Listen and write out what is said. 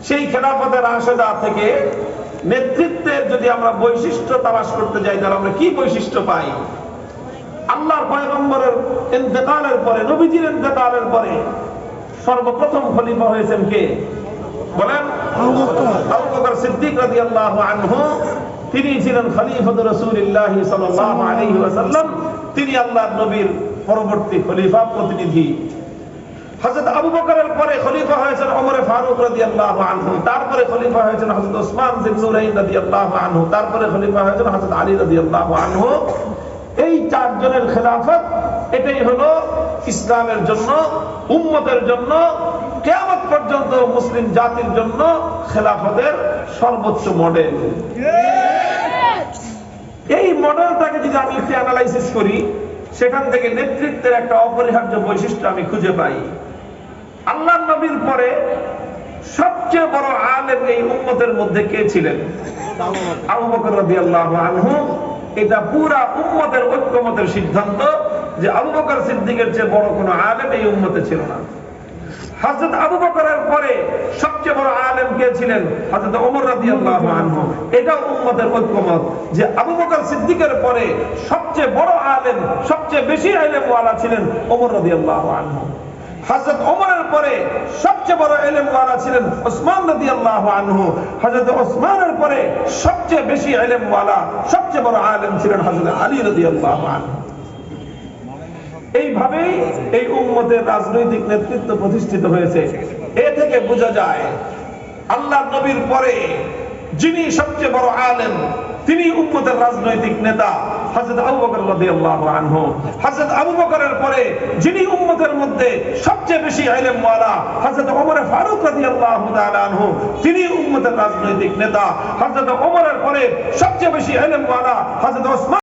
সেই খেলাফতের রাশেদা থেকে নেতৃত্বের যদি আমরা বৈশিষ্ট্য তালাশ করতে যাই, তাহলে আমরা কি বৈশিষ্ট্য পাই? আল্লাহর পয়গম্বরের ইন্তেকালের পরে, নবীজির ইন্তেকালের পরে সর্বপ্রথম খলিফা হয়েছেন কে? বলেন, আবু বকর সিদ্দিক রাদিয়াল্লাহু আনহু। তিনি ছিলেন খলিফাতুর রাসূলুল্লাহ সাল্লাল্লাহু আলাইহি ওয়াসাল্লাম। তিনি আল্লাহর নবীর পরবর্তী খলিফা, প্রতিনিধি। হযরত আবু বকরের পরে খলিফা হয়েছেন ওমর ফারুক রাদিয়াল্লাহু আনহু। তারপরে খলিফা হয়েছেন হযরত ওসমান যিন-নুরাইন রাদিয়াল্লাহু আনহু। তারপরে খলিফা হয়েছেন হযরত আলী রাদিয়াল্লাহু আনহু। এই চারজনের খেলাফত, এটাই হলো ইসলামের জন্য, উম্মতের জন্য, কিয়ামত পর্যন্ত মুসলিম জাতির জন্য খেলাফতের সর্বোচ্চ মডেল। এই মডেলটাকে যদি আমি একটু অ্যানালাইসিস করি, সেখান থেকে নেতৃত্বের একটা অপরিহার্য বৈশিষ্ট্য আমি খুঁজে পাই। আল্লাহর নবীর পরে সবচেয়ে বড় আলেম এই উম্মতের মধ্যে কে ছিলেন? আবু বকর রাদিয়াল্লাহু আনহু। এটা পুরা উম্মতের ঐক্যমতের সিদ্ধান্ত যে আবু বকর সিদ্দিকের চেয়ে বড় কোনো আলেম এই উম্মতে ছিল না। হযরত আবু বকরের পরে সবচেয়ে বড় আলেম কে ছিলেন? হযরত ওমর রাদিয়াল্লাহু আনহু। এটা উম্মতের ঐক্যমত যে আবু বকর সিদ্দিকের পরে সবচেয়ে বড় আলেম, সবচেয়ে বেশি ইলম ওয়ালা ছিলেন ওমর রাদিয়াল্লাহু আনহু। হযরত ওমরের পরে সবচেয়ে বড় ইলম ওয়ালা ছিলেন ওসমান রাদিয়াল্লাহু আনহু। হযরত ওসমানের পরে সবচেয়ে বেশি ইলম ওয়ালা, সবচেয়ে বড় আলেম ছিলেন হযরত আলী রাদিয়াল্লাহু আনহু। এইভাবেই এই উম্মতের রাজনৈতিক নেতৃত্ব প্রতিষ্ঠিত হয়েছে। এ থেকে বোঝা যায় আল্লাহর নবীর পরে যিনি সবচেয়ে বড় আলেম, তিনি উম্মতের রাজনৈতিক নেতা হযরত আবু বকর রাদিয়াল্লাহু আনহু। হযরত আবু বকরের পরে যিনি উম্মতের মধ্যে সবচেয়ে বেশি ইলম ওয়ালা, হযরত ওমর ফারুক রাদিয়াল্লাহু তাআলা আনহু, তিনি উম্মতের রাজনৈতিক নেতা। হযরত ওমরের পরে সবচেয়ে বেশি ইলম ওয়ালা হযরত ওসমান